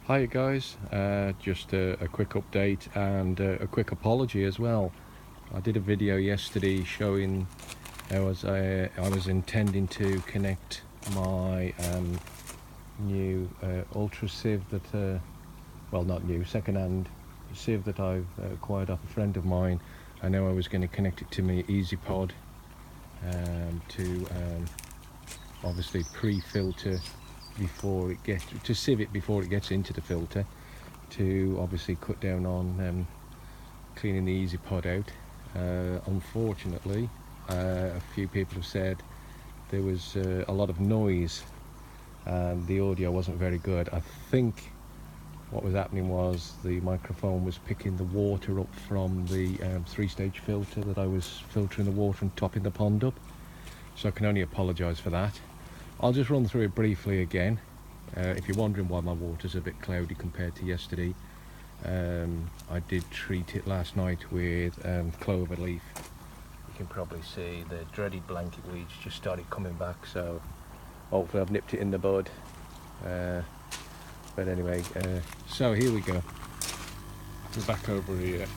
Hi guys, just a quick update and a quick apology as well. I did a video yesterday showing I was intending to connect my new ultra sieve that well, not new, second-hand sieve that I've acquired off a friend of mine. I know I was going to connect it to my eazypod to obviously pre-filter before it gets to sieve it before it gets into the filter, to obviously cut down on cleaning the eazypod out. Unfortunately, a few people have said there was a lot of noise and the audio wasn't very good. I think what was happening was the microphone was picking the water up from the three-stage filter that I was filtering the water and topping the pond up, so I can only apologise for that. I'll just run through it briefly again. If you're wondering why my water's a bit cloudy compared to yesterday, I did treat it last night with clover leaf. You can probably see the dreaded blanket weeds just started coming back, so hopefully I've nipped it in the bud. But anyway, so here we go. We're back over here.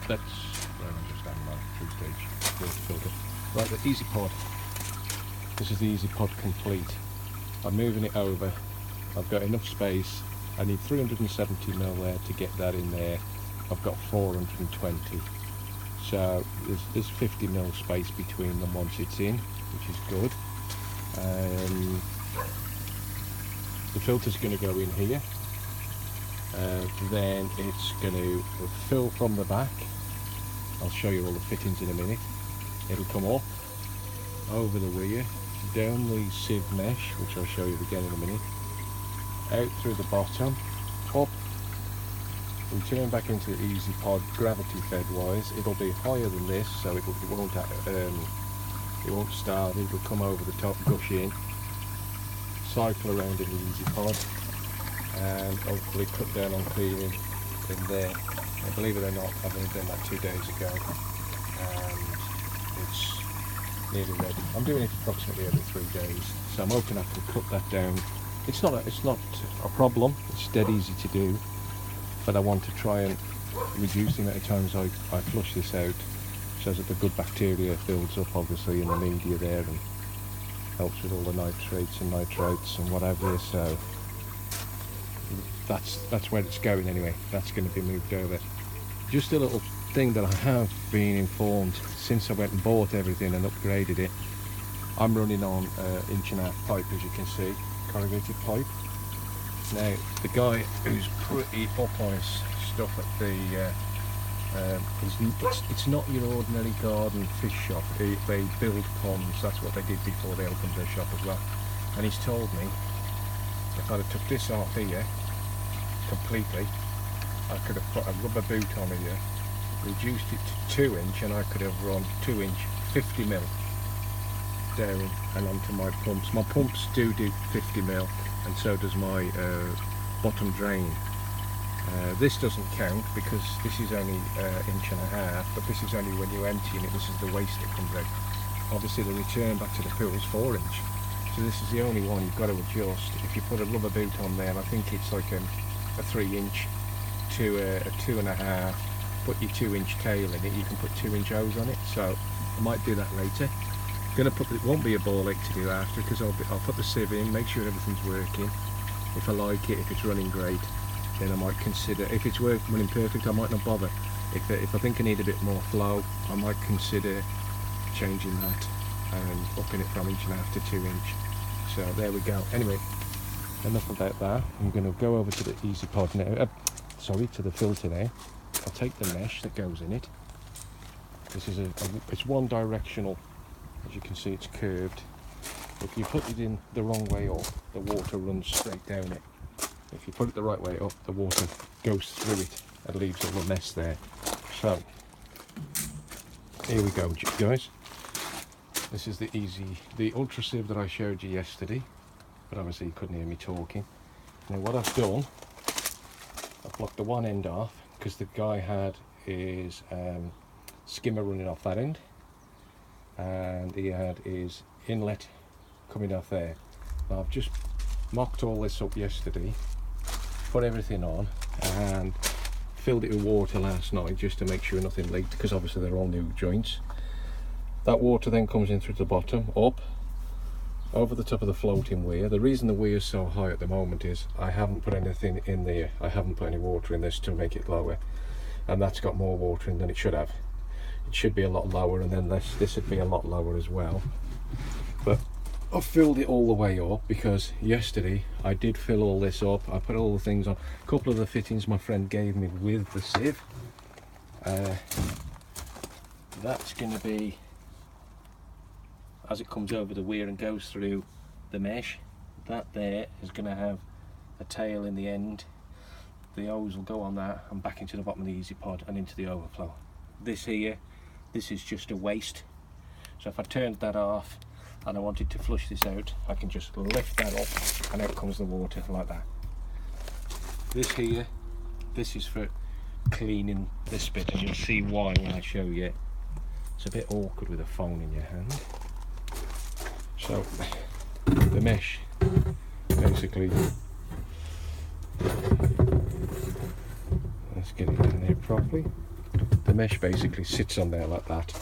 That's where I'm just having my three-stage water filter. Right, the eazypod. This is the eazypod complete. I'm moving it over. I've got enough space. I need 370ml there to get that in there. I've got 420. So there's 50ml space between them once it's in, which is good. The filter's going to go in here. Then it's going to fill from the back. I'll show you all the fittings in a minute. It'll come up over the rear, down the sieve mesh, which I'll show you again in a minute, out through the bottom, up, return back into the eazypod gravity fed wise. It'll be higher than this, so it won't start. It'll come over the top, gush in, cycle around in the eazypod, and hopefully cut down on cleaning in there. And believe it or not, I've only done that 2 days ago, and it's nearly ready. I'm doing it approximately every 3 days, so I'm hoping I can cut that down. It's not a problem. It's dead easy to do, but I want to try and reduce the amount of times I flush this out, so that the good bacteria builds up obviously in the media there and helps with all the nitrates and nitrites and whatever. So that's where it's going anyway. That's going to be moved over. Just a little thing that I have been informed since I went and bought everything and upgraded it. I'm running on 1.5-inch pipe, as you can see, corrugated pipe. Now the guy who's pretty up on his stuff at the it's not your ordinary garden fish shop. They build ponds. That's what they did before they opened their shop as well. And he's told me if I'd have took this off here completely, I could have put a rubber boot on here, reduced it to 2-inch, and I could have run 2-inch 50ml down and onto my pumps. My pumps do 50ml, and so does my bottom drain. This doesn't count because this is only 1.5 inches, but this is only when you're emptying it. This is the waste that comes out. Obviously the return back to the pool is 4-inch, so this is the only one you've got to adjust. If you put a rubber boot on there, and I think it's like a 3-inch to a 2.5, put your 2-inch tail in it, you can put 2-inch hose on it. So I might do that later. It won't be a ball ache to do after, because I'll put the sieve in, make sure everything's working. If I like it, if it's running great, then I might consider. If it's running perfect, I might not bother. If I think I need a bit more flow, I might consider changing that and upping it from 1.5 to 2-inch. So there we go. Anyway, enough about that. I'm going to go over to the eazypod now. To the filter now. I'll take the mesh that goes in it. This is it's one directional. As you can see, it's curved. If you put it in the wrong way up, the water runs straight down it. If you put it the right way up, the water goes through it and leaves all the mess there. So here we go, guys. This is the ultra sieve that I showed you yesterday, but obviously you couldn't hear me talking. Now what I've done, I've blocked the one end off because the guy had his skimmer running off that end, and he had his inlet coming off there. Now I've just mocked all this up yesterday, put everything on and filled it with water last night just to make sure nothing leaked, because obviously they're all new joints. That water then comes in through the bottom, up, over the top of the floating weir. The reason the weir is so high at the moment is I haven't put anything in there. I haven't put any water in this to make it lower, and that's got more water in than it should have. It should be a lot lower, and then this would be a lot lower as well. But I've filled it all the way up because yesterday I did fill all this up. I put all the things on. A couple of the fittings my friend gave me with the sieve. That's going to be, as it comes over the weir and goes through the mesh, that there is going to have a tail in the end. The hose will go on that and back into the bottom of the eazypod and into the overflow. This here, this is just a waste. So if I turned that off and I wanted to flush this out, I can just lift that up and out comes the water like that. This here, this is for cleaning this bit, and you'll see why when I show you. It's a bit awkward with a phone in your hand. So the mesh basically, let's get it in there properly. The mesh basically sits on there like that.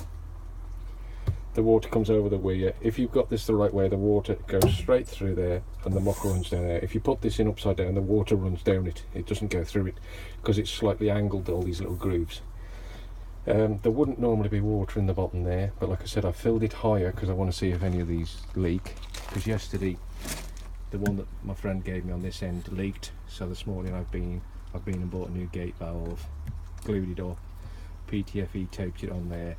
The water comes over the weir. If you've got this the right way, the water goes straight through there and the muck runs down there. If you put this in upside down, the water runs down it. It doesn't go through it because it's slightly angled, all these little grooves. There wouldn't normally be water in the bottom there, but like I said, I filled it higher because I want to see if any of these leak. Because yesterday, the one that my friend gave me on this end leaked. So this morning I've been and bought a new gate valve, glued it up, PTFE taped it on there.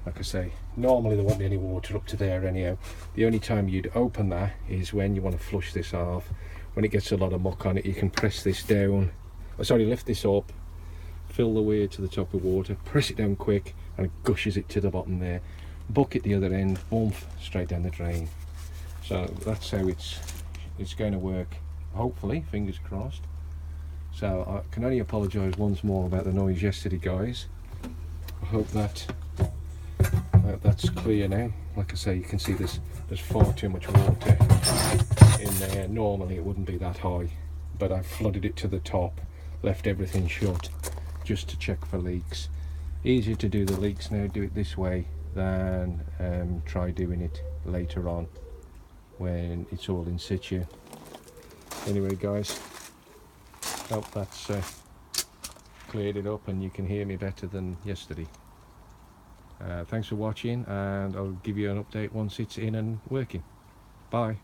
Like I say, normally there won't be any water up to there anyhow. The only time you'd open that is when you want to flush this off. When it gets a lot of muck on it, you can press this down, lift this up, fill the weir to the top with water, press it down quick and it gushes it to the bottom there. Bucket the other end, oomph, straight down the drain. So that's how it's going to work, hopefully, fingers crossed. So I can only apologise once more about the noise yesterday, guys. I hope that's clear now. Like I say, you can see there's far too much water in there. Normally it wouldn't be that high, but I flooded it to the top, left everything shut just to check for leaks. Easier to do the leaks now, do it this way, than try doing it later on when it's all in situ. Anyway guys, hope that's cleared it up and you can hear me better than yesterday. Thanks for watching, and I'll give you an update once it's in and working. Bye.